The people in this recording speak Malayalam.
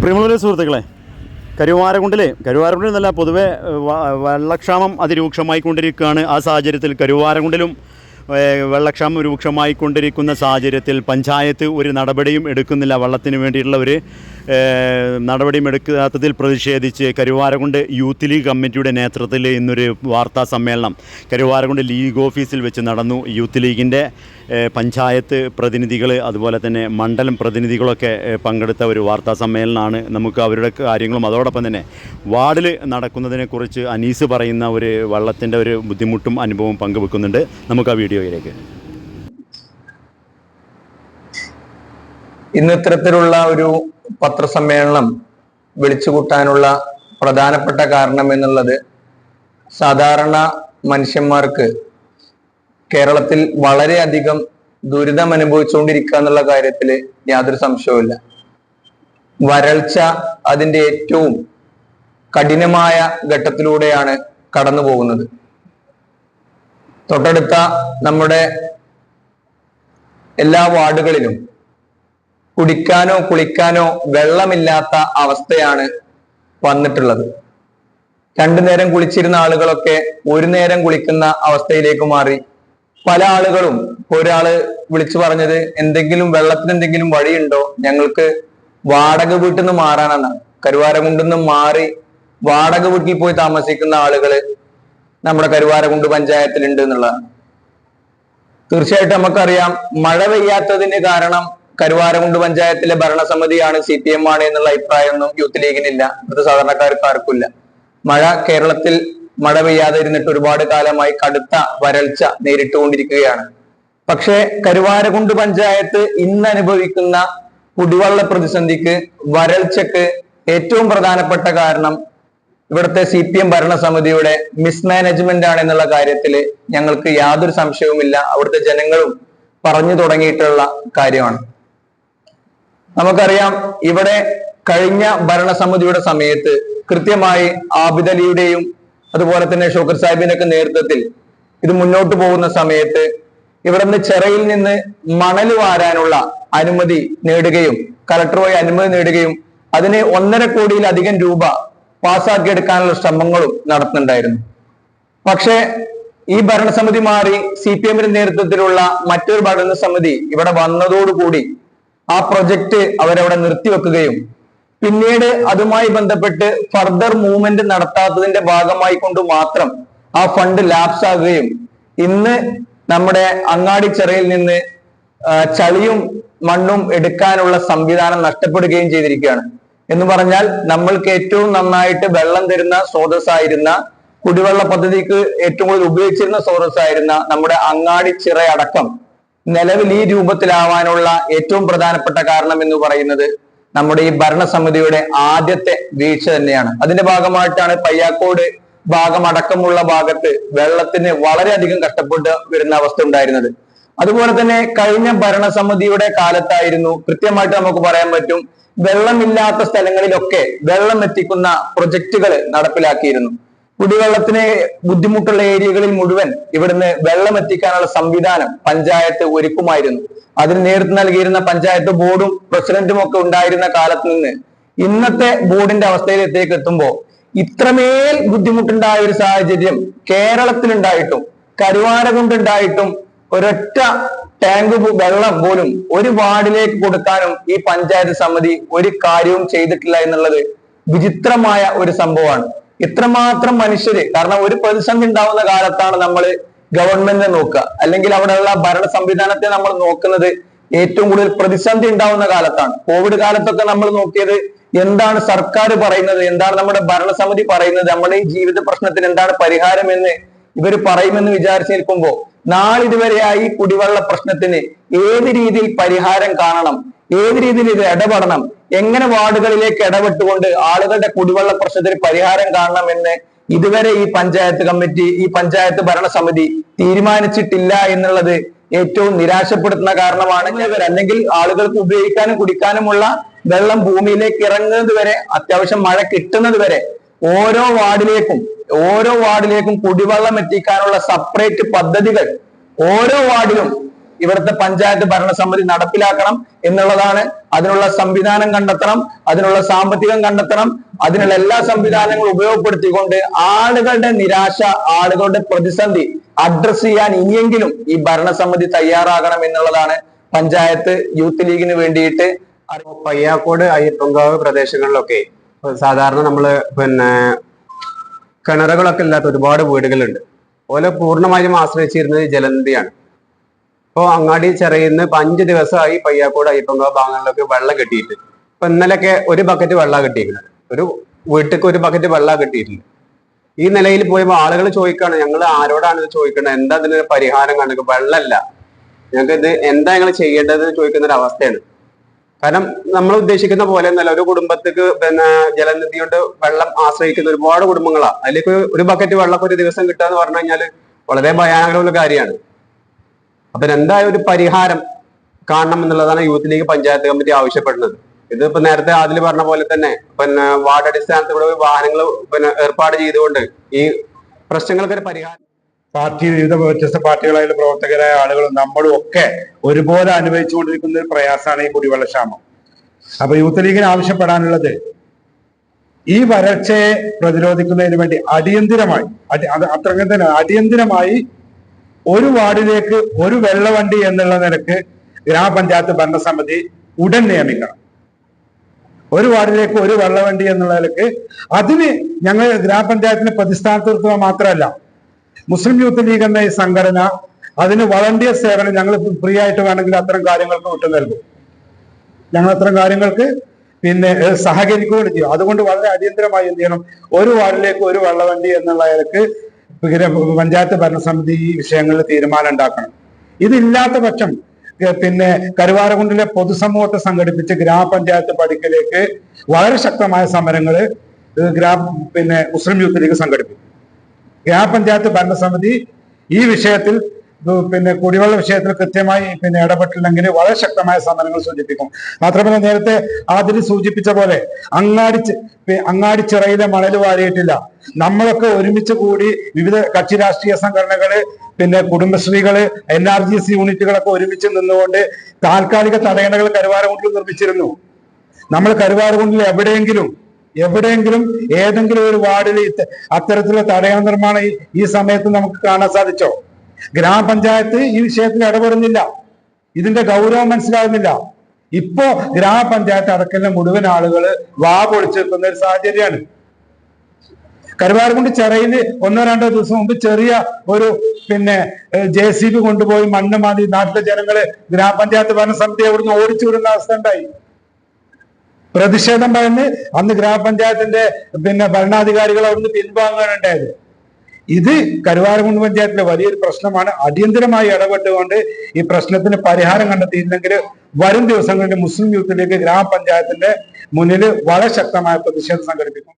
പ്രിയമുള്ള സുഹൃത്തുക്കളെ, കരുവാരക്കുണ്ടിൽ നല്ല പൊതുവെ വെള്ളക്ഷാമം അതിരൂക്ഷമായിക്കൊണ്ടിരിക്കുകയാണ്. ആ സാഹചര്യത്തിൽ കരുവാരക്കുണ്ടിലും വെള്ളക്ഷാമം രൂക്ഷമായിക്കൊണ്ടിരിക്കുന്ന സാഹചര്യത്തിൽ പഞ്ചായത്ത് ഒരു നടപടിയും എടുക്കുന്നില്ല. വെള്ളത്തിന് വേണ്ടിയിട്ടുള്ള ഒരു നടപടിയും എടുക്കാത്തതിൽ പ്രതിഷേധിച്ച് കരുവാരക്കുണ്ട് യൂത്ത് ലീഗ് കമ്മിറ്റിയുടെ നേതൃത്വത്തിൽ ഇന്നൊരു വാർത്താ സമ്മേളനം കരുവാരക്കുണ്ട് ലീഗ് ഓഫീസിൽ വെച്ച് നടന്നു. യൂത്ത് ലീഗിൻ്റെ പഞ്ചായത്ത് പ്രതിനിധികൾ അതുപോലെ തന്നെ മണ്ഡലം പ്രതിനിധികളൊക്കെ പങ്കെടുത്ത ഒരു വാർത്താ സമ്മേളനമാണ്. നമുക്ക് അവരുടെ കാര്യങ്ങളും അതോടൊപ്പം തന്നെ വാർഡിൽ നടക്കുന്നതിനെക്കുറിച്ച് അനീസ് പറയുന്ന ഒരു വെള്ളത്തിൻ്റെ ഒരു ബുദ്ധിമുട്ടും അനുഭവവും പങ്കുവെക്കുന്നുണ്ട്. നമുക്ക് ആ വീഡിയോയിലേക്ക്. ഇന്ന് ഇത്തരത്തിലുള്ള ഒരു പത്രസമ്മേളനം വിളിച്ചുകൂട്ടാനുള്ള പ്രധാനപ്പെട്ട കാരണം എന്നുള്ളത് സാധാരണ മനുഷ്യന്മാർക്ക് കേരളത്തിൽ വളരെയധികം ദുരിതം അനുഭവിച്ചുകൊണ്ടിരിക്കുക എന്നുള്ള കാര്യത്തിൽ യാതൊരു സംശയവുമില്ല. വരൾച്ച അതിൻ്റെ ഏറ്റവും കഠിനമായ ഘട്ടത്തിലൂടെയാണ് കടന്നു പോകുന്നത്. തൊട്ടടുത്ത നമ്മുടെ എല്ലാ വാർഡുകളിലും കുടിക്കാനോ കുളിക്കാനോ വെള്ളമില്ലാത്ത അവസ്ഥയാണ് വന്നിട്ടുള്ളത്. രണ്ടു നേരം കുളിച്ചിരുന്ന ആളുകളൊക്കെ ഒരു നേരം കുളിക്കുന്ന അവസ്ഥയിലേക്ക് മാറി. പല ആളുകളും, ഒരാള് വിളിച്ചു പറഞ്ഞത് എന്തെങ്കിലും വെള്ളത്തിന് എന്തെങ്കിലും വഴിയുണ്ടോ, ഞങ്ങൾക്ക് വാടക വീട്ടിൽ നിന്ന് മാറാനാണ്. കരുവാരക്കുണ്ടിൽ നിന്ന് മാറി വാടക വീട്ടിൽ പോയി താമസിക്കുന്ന ആളുകള് നമ്മുടെ കരുവാരക്കുണ്ട് പഞ്ചായത്തിലുണ്ട് എന്നുള്ളതാണ്. തീർച്ചയായിട്ടും നമുക്കറിയാം, മഴ പെയ്യാത്തതിന് കാരണം കരുവാരക്കുണ്ട് പഞ്ചായത്തിലെ ഭരണസമിതിയാണ്, CPM ആണ് എന്നുള്ള അഭിപ്രായമൊന്നും യൂത്ത് ലീഗിനില്ല, അത് സാധാരണക്കാർക്ക് ആർക്കില്ല. കേരളത്തിൽ മഴ പെയ്യാതെ ഇരുന്നിട്ട് ഒരുപാട് കാലമായി കടുത്ത വരൾച്ച നേരിട്ടുകൊണ്ടിരിക്കുകയാണ്. പക്ഷേ കരുവാരക്കുണ്ട് പഞ്ചായത്ത് ഇന്ന് അനുഭവിക്കുന്ന കുടിവെള്ള പ്രതിസന്ധിക്ക്, വരൾച്ചക്ക് ഏറ്റവും പ്രധാനപ്പെട്ട കാരണം ഇവിടുത്തെ CPM ഭരണസമിതിയുടെ മിസ്മാനേജ്മെന്റ് ആണ് എന്നുള്ള കാര്യത്തിൽ ഞങ്ങൾക്ക് യാതൊരു സംശയവുമില്ല. അവിടുത്തെ ജനങ്ങളും പറഞ്ഞു തുടങ്ങിയിട്ടുള്ള കാര്യമാണ്. നമുക്കറിയാം, ഇവിടെ കഴിഞ്ഞ ഭരണസമിതിയുടെ സമയത്ത് കൃത്യമായി ആബിദ് അലിയുടെയും അതുപോലെ തന്നെ ഷോക്കർ സാഹിബിന്റെ ഒക്കെ നേതൃത്വത്തിൽ ഇത് മുന്നോട്ട് പോകുന്ന സമയത്ത് ഇവിടുന്ന് ചെറയിൽ നിന്ന് മണൽ വാരാനുള്ള അനുമതി നേടുകയും കളക്ടർ വഴി അനുമതി നേടുകയും അതിന് 1.5 കോടിയിലധികം രൂപ പാസ്സാക്കിയെടുക്കാനുള്ള ശ്രമങ്ങളും നടത്തുന്നുണ്ടായിരുന്നു. പക്ഷെ ഈ ഭരണസമിതി മാറി CPM-ന്റെ നേതൃത്വത്തിലുള്ള മറ്റൊരു ഭരണസമിതി ഇവിടെ വന്നതോടുകൂടി ആ പ്രൊജക്ട് അവരവിടെ നിർത്തിവെക്കുകയും പിന്നീട് അതുമായി ബന്ധപ്പെട്ട് ഫർദർ മൂവ്മെന്റ് നടത്താത്തതിന്റെ ഭാഗമായി കൊണ്ട് മാത്രം ആ ഫണ്ട് ലാപ്സ് ആകുകയും ഇന്ന് നമ്മുടെ അങ്ങാടിച്ചിറയിൽ നിന്ന് ചളിയും മണ്ണും എടുക്കാനുള്ള സംവിധാനം നഷ്ടപ്പെടുകയും ചെയ്തിരിക്കുകയാണ്. എന്ന് പറഞ്ഞാൽ നമ്മൾക്ക് ഏറ്റവും നന്നായിട്ട് വെള്ളം തരുന്ന സ്രോതസ്സായിരുന്ന, കുടിവെള്ള പദ്ധതിക്ക് ഏറ്റവും കൂടുതൽ ഉപയോഗിച്ചിരുന്ന സ്രോതസ്സായിരുന്ന നമ്മുടെ അങ്ങാടിച്ചിറ അടക്കം നിലവിൽ ഈ രൂപത്തിലാവാനുള്ള ഏറ്റവും പ്രധാനപ്പെട്ട കാരണം എന്ന് പറയുന്നത് നമ്മുടെ ഈ ഭരണസമിതിയുടെ ആദ്യത്തെ വീഴ്ച തന്നെയാണ്. അതിന്റെ ഭാഗമായിട്ടാണ് പയ്യാക്കോട് ഭാഗം അടക്കമുള്ള ഭാഗത്ത് വെള്ളത്തിന് വളരെയധികം കഷ്ടപ്പെട്ട് വരുന്ന അവസ്ഥ ഉണ്ടായിരുന്നത്. അതുപോലെ തന്നെ കഴിഞ്ഞ ഭരണസമിതിയുടെ കാലത്തായിരുന്നു കൃത്യമായിട്ട് നമുക്ക് പറയാൻ പറ്റും, വെള്ളമില്ലാത്ത സ്ഥലങ്ങളിലൊക്കെ വെള്ളം എത്തിക്കുന്ന പ്രൊജക്ടുകൾ നടപ്പിലാക്കിയിരുന്നു. കുടിവെള്ളത്തിന് ബുദ്ധിമുട്ടുള്ള ഏരിയകളിൽ മുഴുവൻ ഇവിടുന്ന് വെള്ളം എത്തിക്കാനുള്ള സംവിധാനം പഞ്ചായത്ത് ഒരുക്കുമായിരുന്നു. അതിന് നേതൃത്വം നൽകിയിരുന്ന പഞ്ചായത്ത് ബോർഡും പ്രസിഡന്റും ഒക്കെ ഉണ്ടായിരുന്ന കാലത്ത് നിന്ന് ഇന്നത്തെ ബോർഡിന്റെ അവസ്ഥയിലേക്ക് എത്തുമ്പോൾ ഇത്രമേൽ ബുദ്ധിമുട്ടുണ്ടായ ഒരു സാഹചര്യം കേരളത്തിലുണ്ടായിട്ടും കരുവാരക്കുണ്ടുണ്ടായിട്ടും ഒരൊറ്റ ടാങ്ക് വെള്ളം പോലും ഒരു വാർഡിലേക്ക് കൊടുക്കാനും ഈ പഞ്ചായത്ത് സമിതി ഒരു കാര്യവും ചെയ്തിട്ടില്ല എന്നുള്ളത് വിചിത്രമായ ഒരു സംഭവമാണ്. ഇത്രമാത്രം മനുഷ്യര്, കാരണം ഒരു പ്രതിസന്ധി ഉണ്ടാവുന്ന കാലത്താണ് നമ്മൾ ഗവൺമെന്റിനെ നോക്കുക, അല്ലെങ്കിൽ അവിടെയുള്ള ഭരണ സംവിധാനത്തെ നമ്മൾ നോക്കുന്നത് ഏറ്റവും കൂടുതൽ പ്രതിസന്ധി ഉണ്ടാവുന്ന കാലത്താണ്. കോവിഡ് കാലത്തൊക്കെ നമ്മൾ നോക്കിയത് എന്താണ് സർക്കാർ പറയുന്നത്, എന്താണ് നമ്മുടെ ഭരണസമിതി പറയുന്നത്, നമ്മുടെ ഈ ജീവിത പ്രശ്നത്തിന് എന്താണ് പരിഹാരം എന്ന് ഇവർ പറയുമെന്ന് വിചാരിച്ചു നിൽക്കുമ്പോൾ നാളിതുവരെയായി കുടിവെള്ള പ്രശ്നത്തിന് ഏത് രീതിയിൽ പരിഹാരം കാണണം, ഏത് രീതിയിൽ ഇത് ഇടപെടണം, എങ്ങനെ വാർഡുകളിലേക്ക് ഇടപെട്ടുകൊണ്ട് ആളുകളുടെ കുടിവെള്ള പ്രശ്നത്തിന് പരിഹാരം കാണണം എന്ന് ഇതുവരെ ഈ പഞ്ചായത്ത് കമ്മിറ്റി, ഈ പഞ്ചായത്ത് ഭരണസമിതി തീരുമാനിച്ചിട്ടില്ല എന്നുള്ളത് ഏറ്റവും നിരാശപ്പെടുത്തുന്ന കാരണമാണ്. അല്ലെങ്കിൽ ആളുകൾക്ക് ഉപയോഗിക്കാനും കുടിക്കാനുമുള്ള വെള്ളം ഭൂമിയിലേക്ക് ഇറങ്ങുന്നത് വരെ, അത്യാവശ്യം മഴ കിട്ടുന്നത് വരെ ഓരോ വാർഡിലേക്കും കുടിവെള്ളം എത്തിക്കാനുള്ള സെപ്പറേറ്റ് പദ്ധതികൾ ഓരോ വാർഡിലും ഇവിടുത്തെ പഞ്ചായത്ത് ഭരണസമിതി നടപ്പിലാക്കണം എന്നുള്ളതാണ്. അതിനുള്ള സംവിധാനം കണ്ടെത്തണം, അതിനുള്ള സാമ്പത്തികം കണ്ടെത്തണം, അതിനുള്ള എല്ലാ സംവിധാനങ്ങളും ഉപയോഗപ്പെടുത്തിക്കൊണ്ട് ആളുകളുടെ നിരാശ, ആളുകളുടെ പ്രതിസന്ധി അഡ്രസ് ചെയ്യാൻ ഇനിയെങ്കിലും ഈ ഭരണസമിതി തയ്യാറാകണം എന്നുള്ളതാണ് പഞ്ചായത്ത് യൂത്ത് ലീഗിന് വേണ്ടിയിട്ട്. പയ്യാക്കോട്, അയ്യപ്പങ്കാവ് പ്രദേശങ്ങളിലൊക്കെ സാധാരണ നമ്മള് കിണറുകളൊക്കെ ഇല്ലാത്ത ഒരുപാട് വീടുകളുണ്ട്. ഓലെ പൂർണ്ണമായും ആശ്രയിച്ചിരുന്നത് ജലനിധിയാണ്. ഇപ്പോൾ അങ്ങാടി ചെറിയുന്ന 5 ദിവസമായി പയ്യാക്കോട്, അയ്യപ്പങ്കാവ് ഭാഗങ്ങളിലൊക്കെ വെള്ളം കെട്ടിയിട്ട്. ഇപ്പൊ ഇന്നലെയൊക്കെ ഒരു ബക്കറ്റ് വെള്ളം കെട്ടിയിരിക്കുന്നത്, ഒരു വീട്ടിലേക്ക് ഒരു ബക്കറ്റ് വെള്ളം കെട്ടിയിട്ടില്ല. ഈ നിലയിൽ പോയപ്പോൾ ആളുകൾ ചോദിക്കാണ്, ഞങ്ങൾ ആരോടാണ് ഇത് ചോദിക്കേണ്ടത്, എന്താ ഇതിന് പരിഹാരം കാണുക, വെള്ളമല്ല, ഞങ്ങൾക്ക് ഇത് എന്താ ഞങ്ങൾ ചെയ്യേണ്ടത് ചോദിക്കുന്ന ഒരു അവസ്ഥയാണ്. കാരണം നമ്മൾ ഉദ്ദേശിക്കുന്ന പോലെ ഒന്നല്ല, ഒരു കുടുംബത്തേക്ക് ജലനിധി കൊണ്ട് വെള്ളം ആശ്രയിക്കുന്ന ഒരുപാട് കുടുംബങ്ങളാണ്. അതിലേക്ക് ഒരു ബക്കറ്റ് വെള്ളം ഒരു ദിവസം കിട്ടുക എന്ന് പറഞ്ഞു കഴിഞ്ഞാൽ വളരെ ഭയാനകരമുള്ള കാര്യമാണ്. അപ്പൊ എന്തായാലും ഒരു പരിഹാരം കാണണം എന്നുള്ളതാണ് യൂത്ത് ലീഗ് പഞ്ചായത്ത് കമ്മിറ്റി ആവശ്യപ്പെടുന്നത്. ഇതിപ്പോ നേരത്തെ അതിൽ പറഞ്ഞ പോലെ തന്നെ വാർഡ് അടിസ്ഥാനത്തിലൂടെ വാഹനങ്ങൾ ഏർപ്പാട് ചെയ്തുകൊണ്ട് ഈ പ്രശ്നങ്ങൾക്ക് ഒരു പരിഹാരം വിവിധ വ്യത്യസ്ത പാർട്ടികളായ പ്രവർത്തകരായ ആളുകളും നമ്മളും ഒക്കെ ഒരുപോലെ അനുഭവിച്ചുകൊണ്ടിരിക്കുന്ന ഒരു പ്രയാസമാണ് ഈ കുടിവെള്ളക്ഷാമം. അപ്പൊ യൂത്ത് ലീഗിന് ആവശ്യപ്പെടാനുള്ളത്, ഈ വരൾച്ചയെ പ്രതിരോധിക്കുന്നതിന് വേണ്ടി അടിയന്തിരമായി ഒരു വാർഡിലേക്ക് ഒരു വെള്ളവണ്ടി എന്നുള്ള നിലക്ക് ഗ്രാമപഞ്ചായത്ത് ഭരണസമിതി ഉടൻ നിയമിക്കണം. ഒരു വാർഡിലേക്ക് ഒരു വെള്ളവണ്ടി എന്നുള്ള നിലക്ക് അതിന് ഞങ്ങൾ ഗ്രാമപഞ്ചായത്തിന് പ്രതിസ്ഥാനത്ത് നിർത്തുക മാത്രമല്ല, മുസ്ലിം യൂത്ത് ലീഗ് എന്ന ഈ സംഘടന അതിന് വളണ്ടിയർ സേവനം ഞങ്ങൾ ഫ്രീ ആയിട്ട് വേണമെങ്കിൽ അത്തരം കാര്യങ്ങൾക്ക് വിട്ടു നൽകും. ഞങ്ങൾ അത്തരം കാര്യങ്ങൾക്ക് സഹകരിക്കുകയും ചെയ്യും. അതുകൊണ്ട് വളരെ അടിയന്തരമായി എന്ത് ചെയ്യണം, ഒരു വാർഡിലേക്ക് ഒരു വെള്ളവണ്ടി എന്നുള്ള നിലക്ക് പഞ്ചായത്ത് ഭരണസമിതി ഈ വിഷയങ്ങളിൽ തീരുമാനം ഉണ്ടാക്കണം. ഇതില്ലാത്ത പക്ഷം കരുവാരകുണ്ടിലെ പൊതുസമൂഹത്തെ സംഘടിപ്പിച്ച് ഗ്രാമപഞ്ചായത്ത് പടിക്കലേക്ക് വളരെ ശക്തമായ സമരങ്ങള് മുസ്ലിം യൂത്ത് ലീഗ് സംഘടിപ്പിക്കും. ഗ്രാമപഞ്ചായത്ത് ഭരണസമിതി ഈ വിഷയത്തിൽ കുടിവെള്ള വിഷയത്തിൽ കൃത്യമായി ഇടപെട്ടില്ലെങ്കിൽ വളരെ ശക്തമായ സമരങ്ങൾ സൂചിപ്പിക്കും. മാത്രമല്ല, നേരത്തെ അതിൽ സൂചിപ്പിച്ച പോലെ അങ്ങാടിച്ചിറയിലെ മണൽ വാരിയിട്ടില്ല. നമ്മളൊക്കെ ഒരുമിച്ച് കൂടി വിവിധ കക്ഷി രാഷ്ട്രീയ സംഘടനകള്, കുടുംബശ്രീകള്, NRGS യൂണിറ്റുകളൊക്കെ ഒരുമിച്ച് നിന്നുകൊണ്ട് താൽക്കാലിക തടയണകൾ കരുവാരകുണ്ടിൽ നിർമ്മിച്ചിരുന്നു. നമ്മൾ കരുവാരകുണ്ടിൽ എവിടെയെങ്കിലും ഏതെങ്കിലും ഒരു വാർഡിൽ അത്തരത്തിലുള്ള തടയണ നിർമ്മാണം ഈ സമയത്ത് നമുക്ക് കാണാൻ സാധിച്ചോ? ഗ്രാമപഞ്ചായത്ത് ഈ വിഷയത്തിൽ ഇടപെടുന്നില്ല. ഇതിന്റെ ഗൗരവം മനസ്സിലാകുന്നില്ല. ഇപ്പോ ഗ്രാമപഞ്ചായത്ത് അടക്കലിലെ മുഴുവൻ ആളുകള് വാ പൊളിച്ചെത്തുന്ന ഒരു സാഹചര്യമാണ്. കരുവാരകുണ്ട് ചിറയിൽ 1-2 ദിവസം മുമ്പ് ചെറിയ ഒരു JCB കൊണ്ടുപോയി മണ്ണ് മാതി നാട്ടിലെ ജനങ്ങള് ഗ്രാമപഞ്ചായത്ത് ഭരണസമിതി അവിടുന്ന് ഓടിച്ചു വിടുന്ന അവസ്ഥ ഉണ്ടായി. പ്രതിഷേധം പറഞ്ഞ് അന്ന് ഗ്രാമപഞ്ചായത്തിന്റെ ഭരണാധികാരികൾ അവിടുന്ന് പിൻവാങ്ങാണ് ഉണ്ടായത്. ഇത് കരുവാരകുണ്ട് പഞ്ചായത്തിലെ വലിയൊരു പ്രശ്നമാണ്. അടിയന്തരമായി ഇടപെട്ടുകൊണ്ട് ഈ പ്രശ്നത്തിന് പരിഹാരം കണ്ടെത്തിയില്ലെങ്കിൽ വരും ദിവസങ്ങളിൽ മുസ്ലിം യൂത്ത് ലീഗ് ഗ്രാമപഞ്ചായത്തിന്റെ മുന്നിൽ വളരെ ശക്തമായ പ്രതിഷേധം സംഘടിപ്പിക്കും.